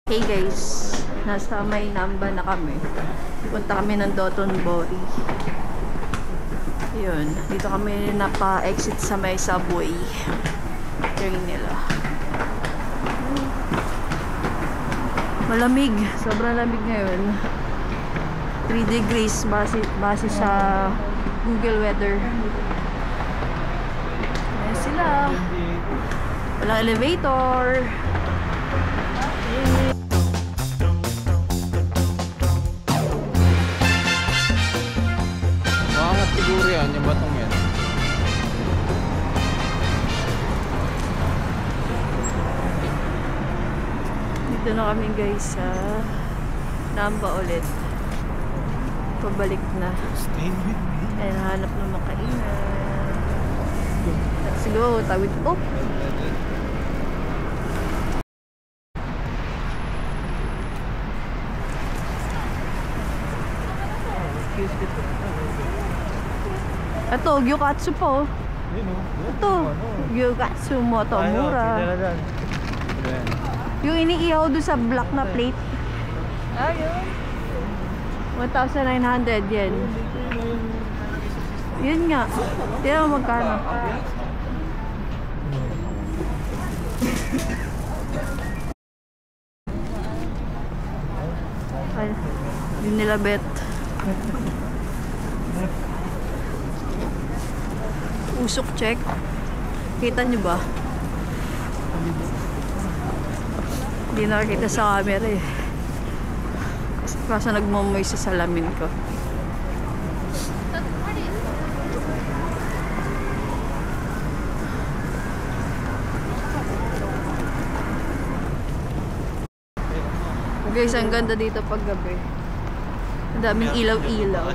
Hey guys, nasa may Namba na kami. Punta kami ng Dotonbori. Yun, dito kami napa-exit sa may subway. Train nila. Malamig, sobrang lamig ngayon. 3 degrees base sa Google Weather. Ayan sila. Walang elevator. Siguro yan, yung batong yan. Dito na kami guys sa Namba ulit. Pabalik na. Stay with me. Ayan, hanap ng makainan. Let's go, tawid po. Excuse me po. Ito, gyukatsu po. Ito, gyukatsu mo to, mura. Yung iniihaw doon sa black na plate. Ayun. 1,900 yen. Yun nga. Tignan mo magkano. Ay, hindi nila bet. Usok check. Kita nyo ba? Hindi nakakita sa camera eh. Kasi nagmamoy sa salamin ko. Guys, ang ganda dito pag gabi. Ang daming ilaw-ilaw.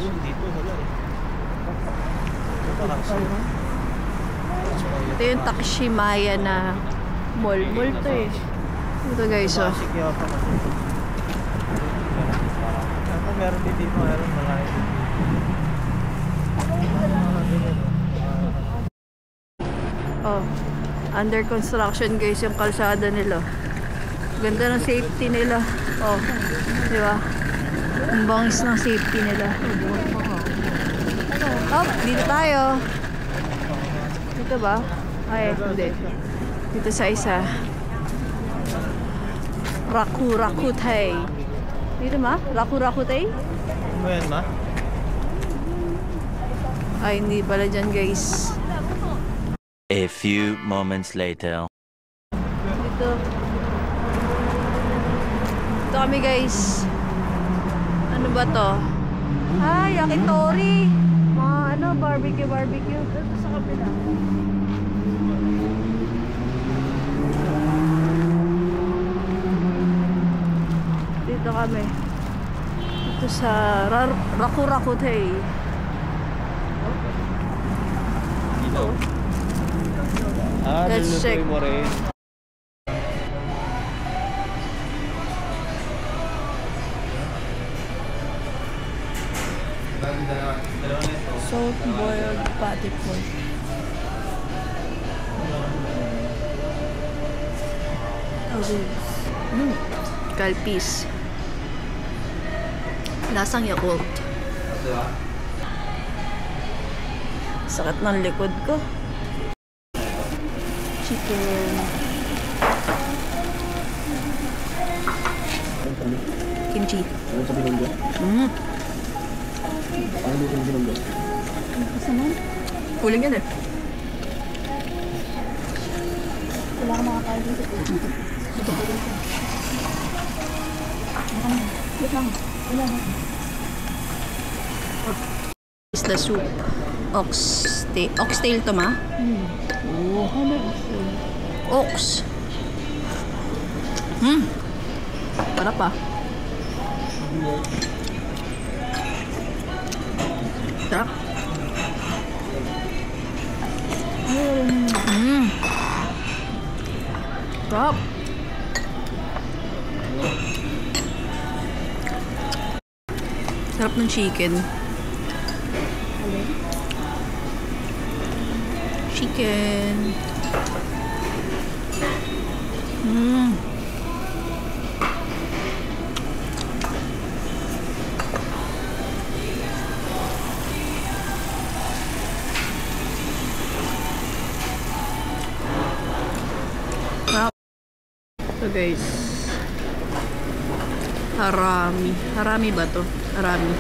Ito yung Takashimaya na mall. Mall to eh. Ito guys, oh. Meron dito, meron malaki. Oh, under construction guys yung kalsada nila. Ganda ng safety nila. Oh, di ba? Ang bangis ng safety nila. Oh, dito tayo. Dito ba? Ay, hindi. Dito sa isa. Rakurakutei. Dito ma? Rakurakutei? Ano yan ma? Ay, hindi pala dyan guys. A few moments later. Dito. Dito kami guys. Ano ba to? Ah, yakitori. Mga ano, barbecue. Dito sa kabila. Dito kami. Dito sa Rakurakutei. Let's check. Mo rin. Salt boiled patty pork. Kalpis. Lasang Yakult. Sakit ng likod ko. Chicken. Kimchi. Kuling yan eh. Wala ka makakain dito. Wait lang. Wala na. Is the soup. Oxtail to ma? Oh, Ox. Para pa. Sarap. Sarap. Sarap ng chicken. Chicken. So guys, harami. Harami ba to? Harami.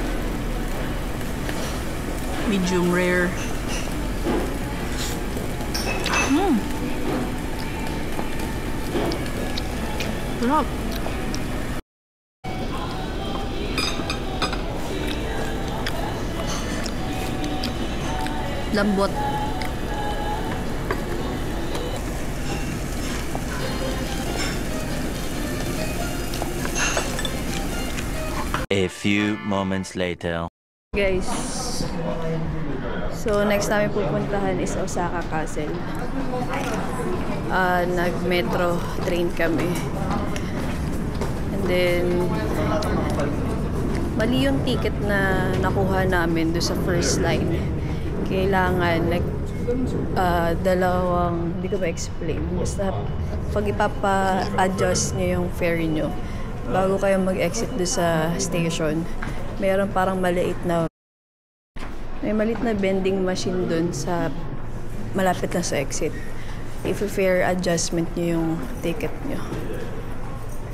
Medium rare. Sarap. Lambot. A few moments later. Guys, so next namin pupuntahan is Osaka Castle. Nag-metro train kami. And then, mali yung ticket na nakuha namin doon sa first line. Kailangan dalawang, hindi ko ma-explain. Basta pag ipapa-adjust nyo yung fare nyo, bago kayo mag-exit doon sa station, mayroon parang maliit na vending machine doon sa malapit na sa exit. If-fare adjustment nyo yung ticket nyo.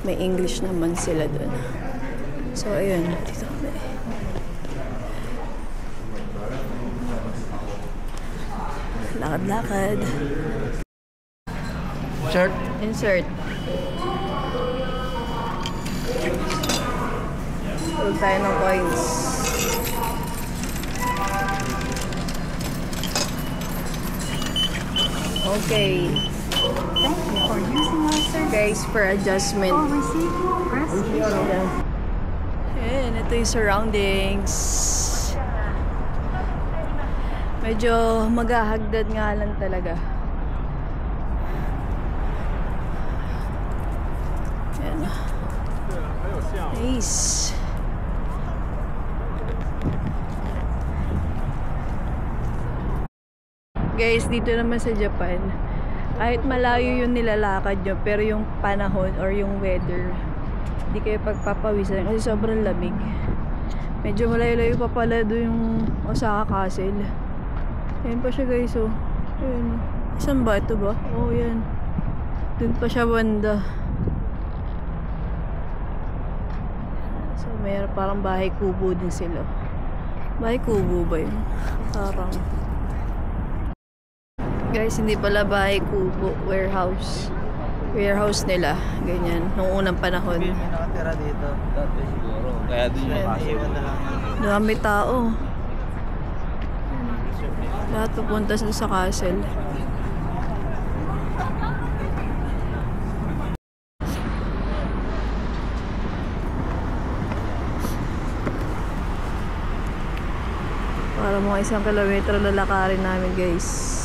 May English naman sila doon. So, ayun. Dito kami. Lakad-lakad. Shirt. Insert. Tulog tayo ng coins. Okay. Thank you for using our service. Guys, for adjustment. For receipt, press here. Ayan, ito yung surroundings. Medyo maghahagdad nga lang talaga. Ayan. Nice. Guys, dito naman sa Japan, kahit malayo yung nilalakad nyo, pero yung panahon or yung weather, hindi kayo pagpapawisan kasi sobrang lamig. Medyo malayo-layo pa pala doon yung Osaka Castle. Ayan pa siya guys, oh. Ayan. Saan ba? Ito ba? Oh, yan. Doon pa siya banda. So, mayroon parang bahay kubo din sila. Bahay kubo ba yun? Parang. Guys, hindi pala bahay kubo. Warehouse. Warehouse nila. Ganyan. Nung unang panahon. May nakatira dito. Dati siguro. Kaya doon yung naiwan na lang. Dami tao. Lahat pupunta sa castle. Para mga 1 kilometro lalakarin namin guys.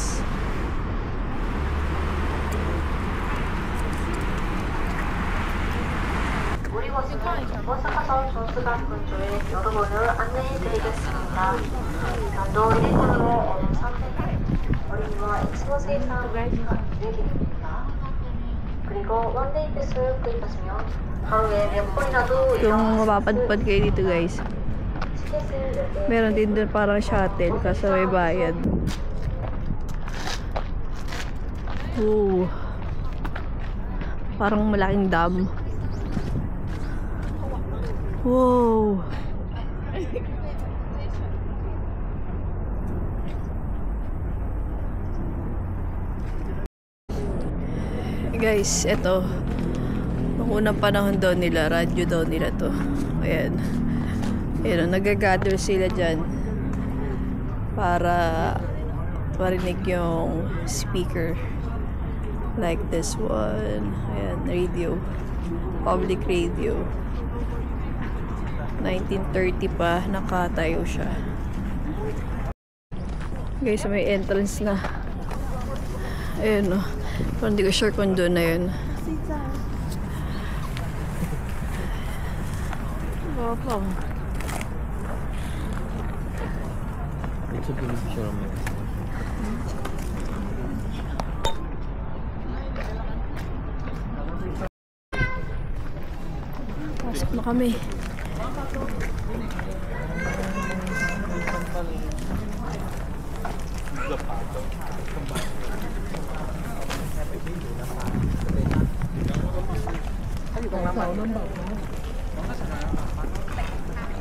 Kung mapapadpad kayo dito guys, meron din doon parang shuttle kasi may bayad. Ooh. Parang malaking dam. Wow. Guys, eto. Nung unang panahon daw nila, radyo daw nila to. Ayan. Ayan, nag-gather sila dyan para marinig yung speaker. Like this one. Ayan, radio. Public radio. 1930 pa, nakatayo siya. Guys, may entrance na. Ayan, oh. Pero hindi ko sure kung doon na yun. Wapang. Ito din yung picture mo. Pasok na kami.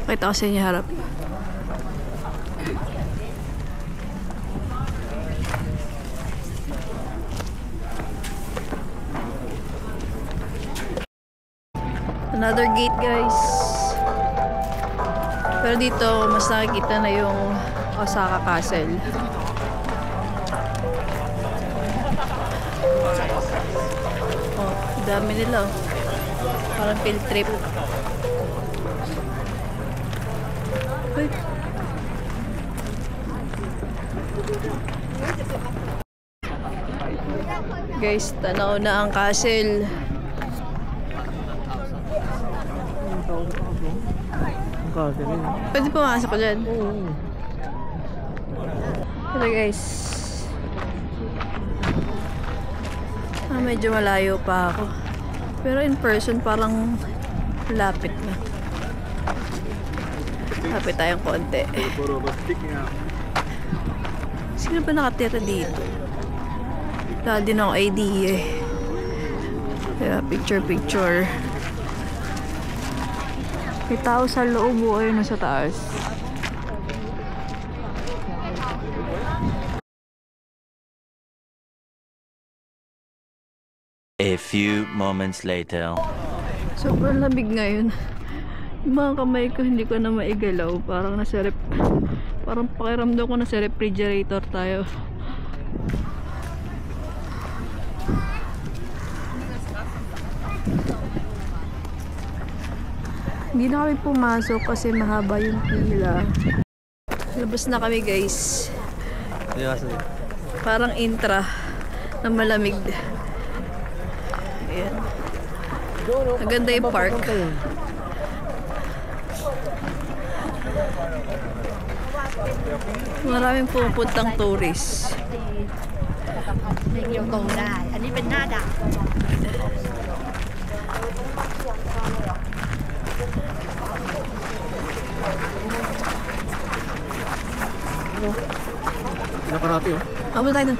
Pakita ko sa inyo harap. Another gate, guys. Pero dito, mas nakikita na yung Osaka Castle. Oh, dami nila. Parang field trip. Uy. Guys, tanaw na ang castle. Pwede pumasok ko dyan. Pero guys, medyo malayo pa ako. Pero in person parang lapit na. Lapit tayong konti. Sino ba nakatira dito? Wala din akong idea eh. Kaya picture. May tao sa loob o ayun na sa taas. A few moments later. Sobrang lamig ngayon. Yung mga kamay ko hindi ko na maigalaw. Parang parang pakiramdam ko nasa refrigerator tayo. Hindi na kami pumasok kasi mahaba yung pila. Labas na kami, guys. Parang intra na malamig. Ayan. Maganda yung park. Maraming pupuntang tourist. Nakarati oh. Abot tayo dun.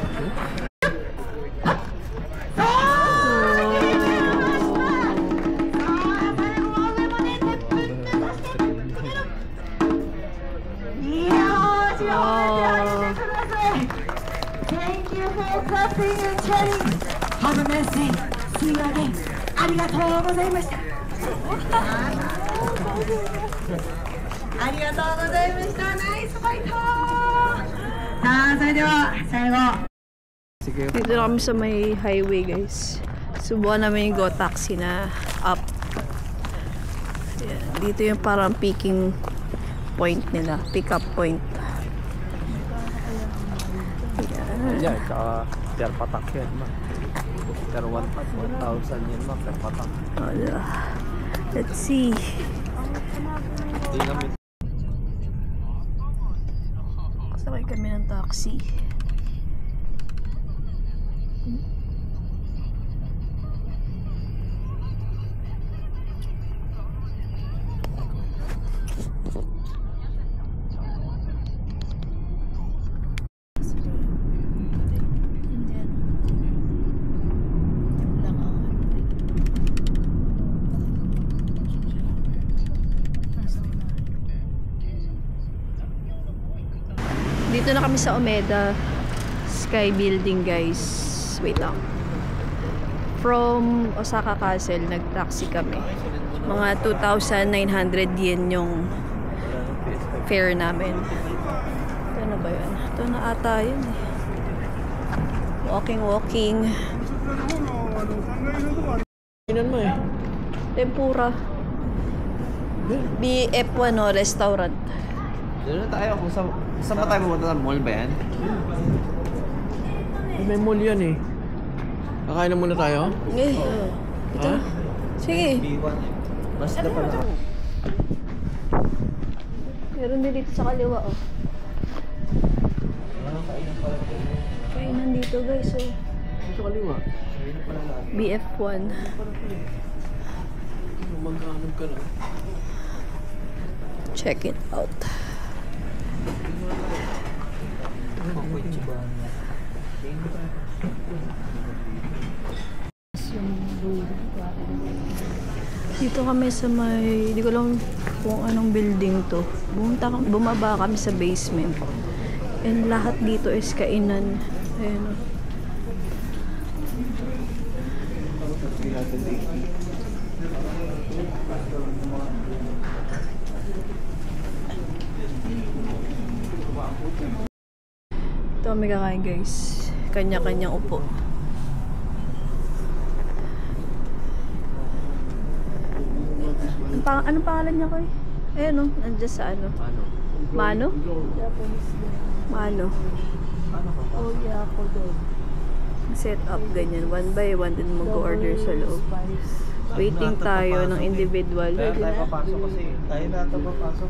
Thank you for clapping and cheering. Have a nice day. See you again. ありがとうございました。ありがとうございました。ナイスファイト。さあ、それでは最後。 Dito na kami sa may highway, guys. Subukan namin yung Go Taxi na up. Ayan. Dito yung parang picking point nila. Pick up point. Yeah, tsaka per patak yan, ma. Per 1,000 yan, ma. Per patak. Let's see. Sakay kami ng taxi. Dito na kami sa Umeda Sky Building, guys. Wait lang. From Osaka Castle, nag-taxi kami. Mga 2,900 yen yung fare namin. Ito na ba yun? Ito na ata yun eh. Walking. Inan mo eh. Tempura. BF1 no, restaurant. Doon na tayo kung saan ba tayo pumunta? Mall ba yan? May mall yan eh. Kakain na muna tayo? Eh. Ito. Ha? Sige. Basta pa na. Meron din dito sa kaliwa, oh. Kainan dito, guys, oh. Sa kaliwa. BF1. Maghanap ka na. Check it out. Yung Dito kami sa may, hindi ko lang kung anong building to. Bumaba kami sa basement. And lahat dito is kainan. Ayan o. Ito kami kakain guys. Kanya-kanyang upo. Anong pangalan niya ko eh? Ayan o, nandiyan sa ano? Mano? Mano. Set up ganyan. One by one din mag-order sa loob. Waiting tayo ng individual. Kaya tayo papasok kasi. Tayo na ito papasok.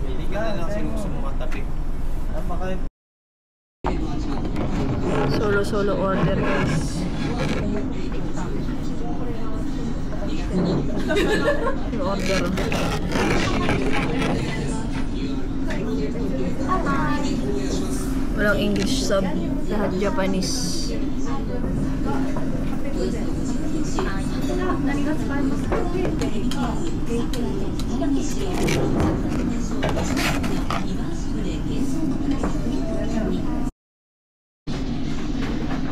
Hindi ka na lang sinusumungan tapik. Solo order guys. Order. Walang English sub, lahat Japanese.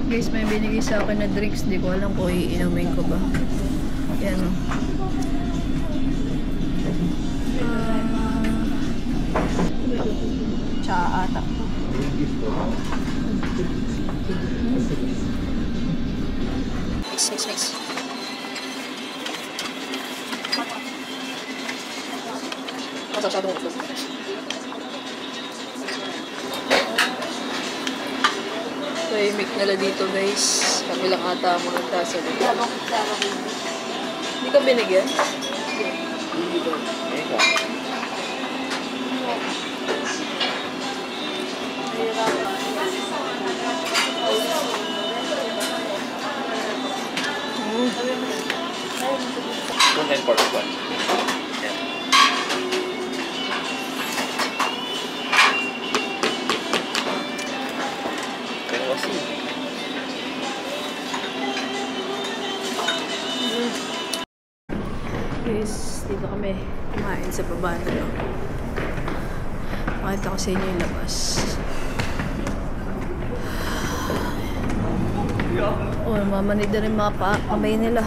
Guys, may binigay sa akin na drinks. Di ko alam kung iinumin ko ba. Yan o. Tsa ata. Mix. Masyadong utos. Tahimik nila dito guys. Kami lang ata mga tasa dito. Hindi ka binigyan? One and part one. Guys, dito kami kumain sa baba na lang. Pakita ko sa inyo yung labas. Oh, namamanid na rin mga kamay nila.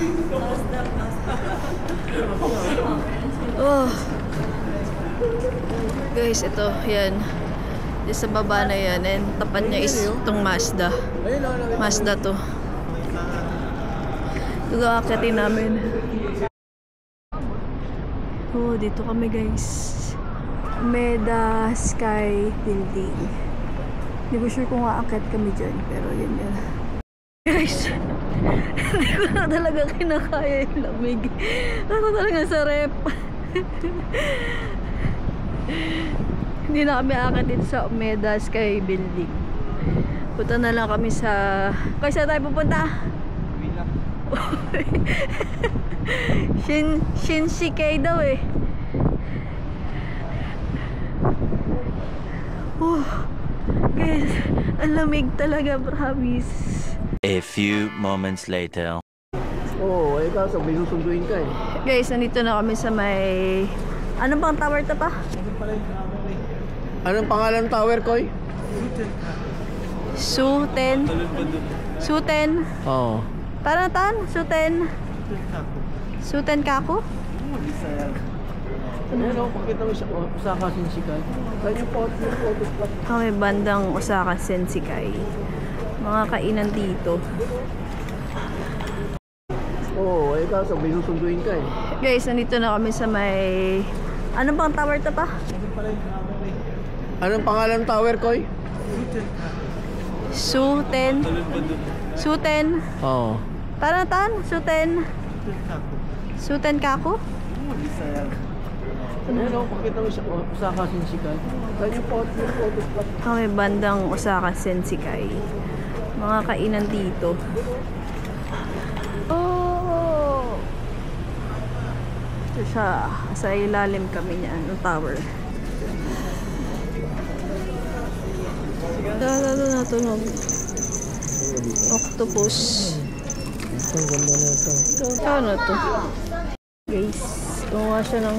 Oh. Guys, ito, yan. Yung sa baba na yan. And tapat niya is itong Mazda. Mazda to. Ito kakakyatin namin. Oh, dito kami guys. Meda Sky Building. Hindi ko sure kung aakyat kami dyan. Pero yun yan. Guys, hindi ko na talaga kinakaya yung lamig. Ano talaga sa rep. Hindi na kami aakyat dito sa Meda Sky Building. Punta na lang kami sa... Kaya saan tayo pupunta? Shinsekai daw eh. Guys, ang lamig talaga, promise. A few moments later. Oo, eh kaso may susunduin ka eh. Guys, nandito na kami sa may... Anong pang tower to pa? Anong pangalan ng tower, Koy? Suten. Oo. Parang tan? Suten Kaku? Ano, pakita mo siya, Osaka Shinsekai. Saan yung photo spot? May bandang Osaka Sensekai. Mga kainan dito. Oo, eh kaso may susunduin ka eh. Guys, nandito na kami sa may... Anong pang tower to pa? Anong pangalan ng tower, Koy? Suten. Oo. Parang tan? Suten Kaku? Ano, pakita mo siya, Osaka Shinsekai. Saan yung photo spot? May bandang Osaka Sensekai. Mga kainan dito. Oh! Ito siya. Sa ilalim kami niyan, ng tower. Natunog. Octopus. Ang ganda na ito. Ano to? Guys, gumawa siya ng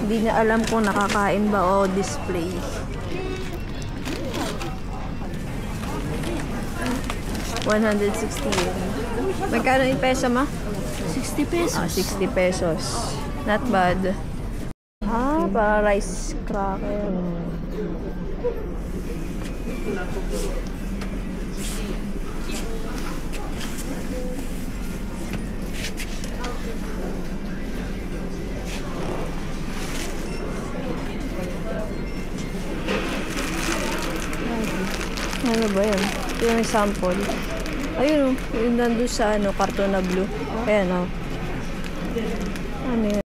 hindi niya alam kung nakakain ba o display. $160 yen. Magkano yung pesa ma? 60 pesos. Ah, 60 pesos. Not bad. Ah, para rice cracker. Ano ba yan? Ito yung sample. Ayun o, yung nandun sa ano, karton na blue. Ayan o. Ano yan?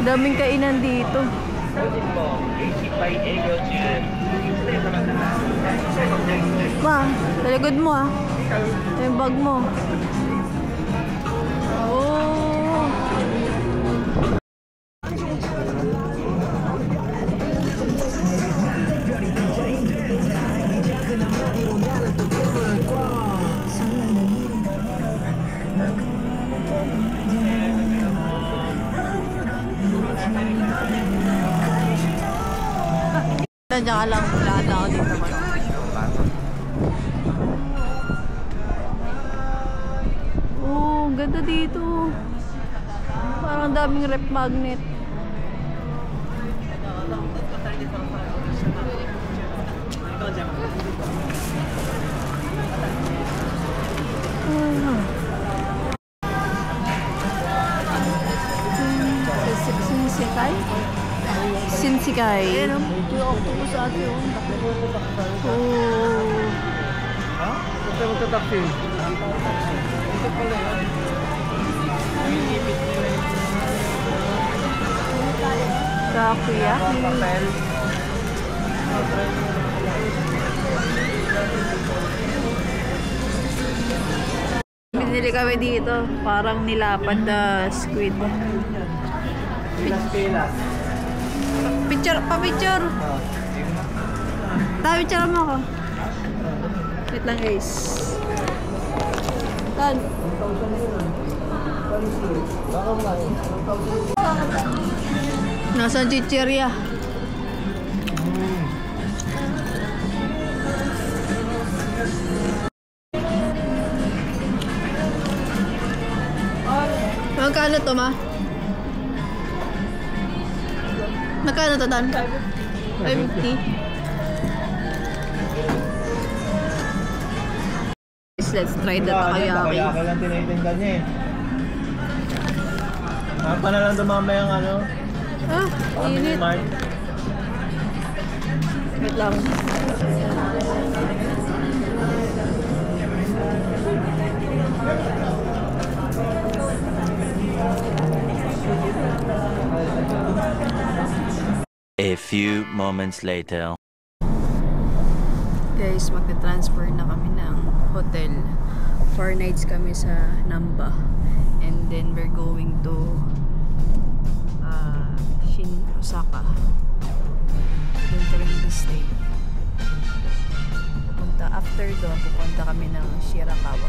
Daming kainan dito. Ma, taligod mo ah. Yung bag mo. Oh. Nandiyan ka lang, lahat ako dito naman. Oh, ganda dito. Parang daming rep magnet. Sinsikay? Sinsikay. Ayan, ito yung octopus sa atin. Oh. Ha? Huwag tayo magtatakti. Ito pala yan. Takoyaki. Papel. Binili kami dito. Parang nilapad na squid. Pilas. Picture, pa-picture. Picture mo ako. Wait lang guys. Tan. Nasaan chichirya? Magkano to ma? Magkano to tan? 50. Let's try the takoyaki. Takoyaki lang tinitinda niya eh. Saan pa na lang dumama yung ano? Ah, init. Wait lang. A few moments later. Guys, magta-transfer na kami ng hotel. 4 nights kami sa Namba. And then we're going to Osaka. Doon kami mag-stay. After doon, pupunta kami ng Shirakawa.